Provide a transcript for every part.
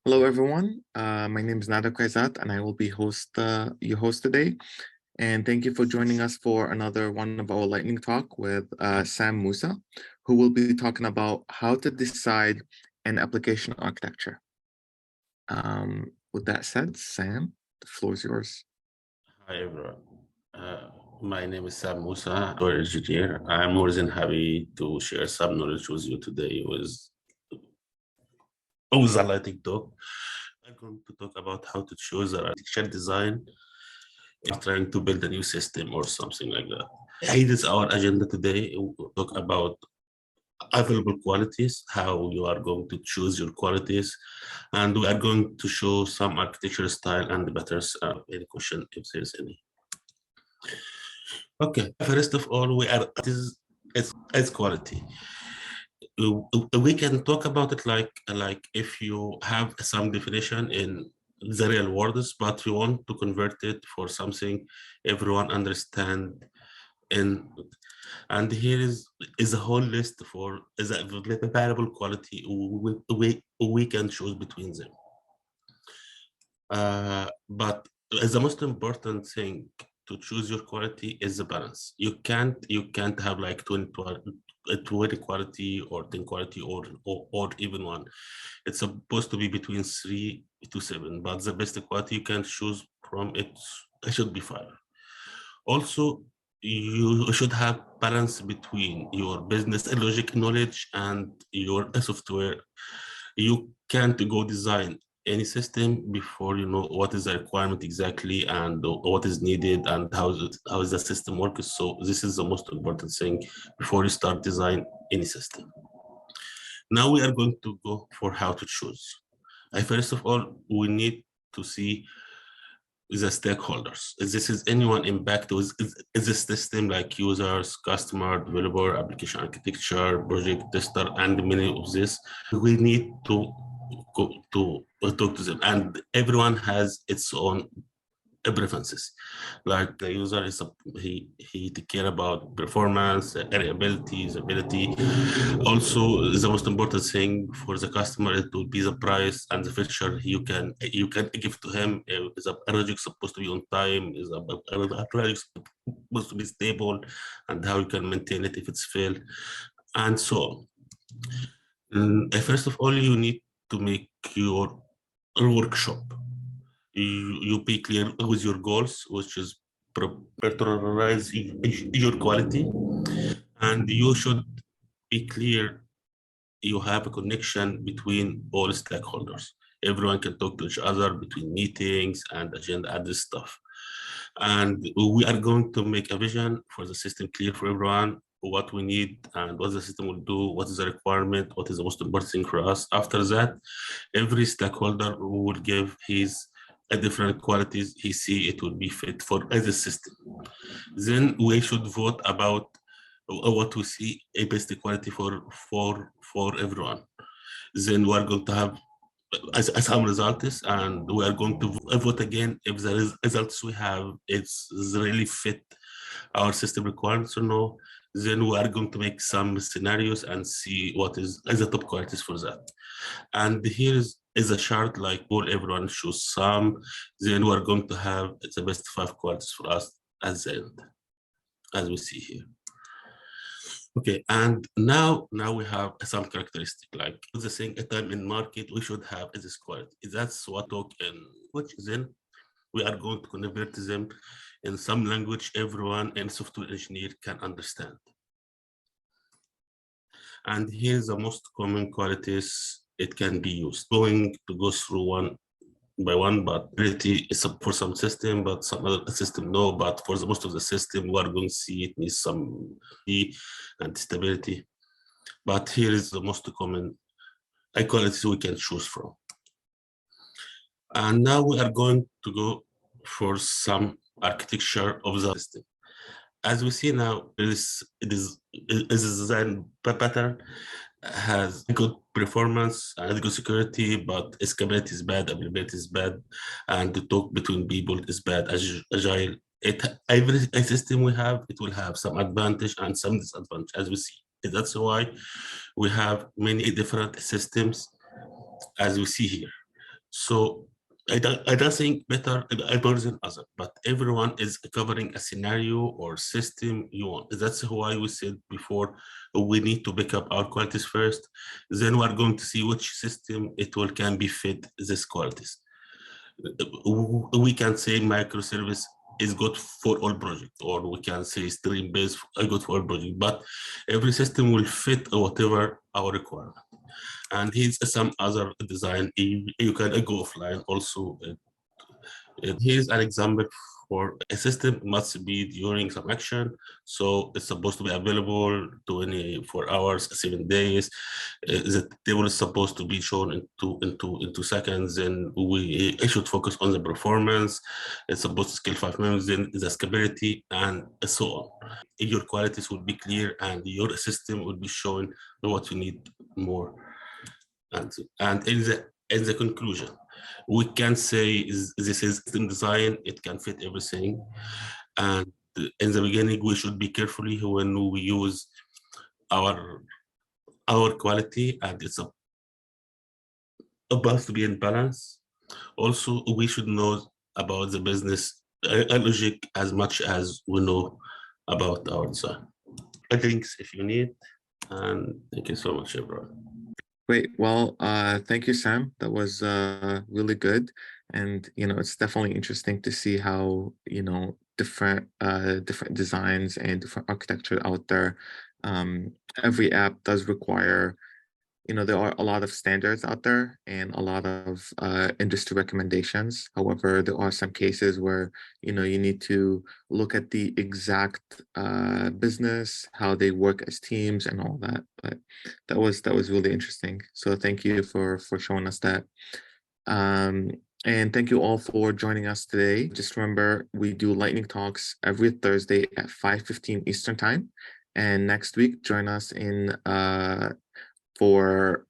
Hello, everyone. My name is Nada Kaizat, and I will be your host today. And thank you for joining us for another one of our lightning talk with Sam Mousa, who will be talking about how to decide an application architecture. With that said, Sam, the floor is yours. Hi everyone. My name is Sam Mousa, software engineer. I'm more than happy to share some knowledge with you today with a lightning talk. I'm going to talk about how to choose an architecture design if trying to build a new system or something like that. Here is our agenda today. We'll talk about available qualities, how you are going to choose your qualities, and we are going to show some architecture style and patterns. Any question if there's any. Okay, first of all, it's quality. We can talk about it like if you have some definition in the real words, but we want to convert it for something everyone understand. In and here is a whole list for is a variable quality we can choose between them. But the most important thing to choose your quality is the balance. You can't have like 20 quality or 10 quality or even one. It's supposed to be between 3 to 7, but the best quality you can choose from it should be 5. Also, you should have balance between your business and logic knowledge and your software. You can't go design any system before you know what is the requirement exactly and what is needed and how is the system works. So this is the most important thing before you start design any system. Now we are going to go for how to choose. First of all, we need to see the stakeholders. This is anyone impacted is this system like users, customer, developer, application architecture, project tester, and many of this. We need to go to talk to them, and everyone has its own preferences. Like the user is he take care about performance, reliability, usability. Also, the most important thing for the customer it will be the price and the feature you can give to him. Is a project supposed to be on time? Is a project supposed to be stable? And how you can maintain it if it's failed, and so on. First of all, you need to make your workshop. You be clear with your goals, which is prioritize your quality, and you should be clear you have a connection between all stakeholders. Everyone can talk to each other between meetings and agenda and this stuff. And we are going to make a vision for the system clear for everyone, what we need and what the system will do, what is the requirement, what is the most important thing for us. After that, every stakeholder will give his different qualities he see it will be fit for as a system. Then we should vote about what we see a best quality for everyone. Then we are going to have as some results, and we are going to vote again if the results we have it's really fit our system requirements or no. Then we are going to make some scenarios and see what is the top qualities for that. And here is a chart like all everyone choose some. Then we are going to have the best 5 qualities for us at the end, as we see here. Okay, and now we have some characteristic like the thing a time in market we should have is this quality. That's what talk in which then we are going to convert them in some language everyone and software engineer can understand. And here's the most common qualities it can be used. Going to go through one by one, but really is for some system, but some other system no. But for the most of the system, we are going to see it needs some and stability. But here is the most common qualities we can choose from. And now we are going to go for some architecture of the system. As we see now, it is design pattern has good performance and good security, but scalability is bad, availability is bad, and the talk between people is bad. Agile, every system we have, it will have some advantage and some disadvantage, as we see. That's why we have many different systems, as we see here. So I don't think better than other, but everyone is covering a scenario or system you want. That's why we said before we need to pick up our qualities first. Then we're going to see which system it will can be fit these qualities. We can say microservice is good for all projects, or we can say stream-based is good for all projects, but every system will fit whatever our requirement. And here's some other design. You can go offline also. Here's an example for a system must be during some action. So it's supposed to be available 24 hours, 7 days. The table is supposed to be shown into seconds. And we should focus on the performance. It's supposed to scale 5 minutes, then the scalability and so on. Your qualities will be clear and your system will be showing what you need more. And in the conclusion, we can say this is system design, it can fit everything. And in the beginning, we should be carefully when we use our quality, and it's about to be in balance. Also, we should know about the business logic as much as we know about our design. Links if you need, and thank you so much, everyone. Great. Well, thank you, Sam. That was really good. And, it's definitely interesting to see how, different designs and different architecture out there. Every app does require, there are a lot of standards out there and a lot of industry recommendations. However, there are some cases where, you need to look at the exact business, how they work as teams and all that. But that was really interesting. So thank you for showing us that. And thank you all for joining us today. Just remember, we do lightning talks every Thursday at 5:15 Eastern time. And next week, join us in for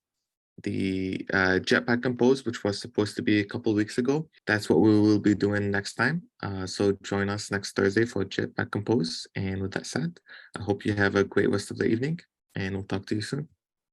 the Jetpack Compose, which was supposed to be a couple weeks ago. That's what we will be doing next time. So join us next Thursday for Jetpack Compose. And with that said, I hope you have a great rest of the evening, and we'll talk to you soon.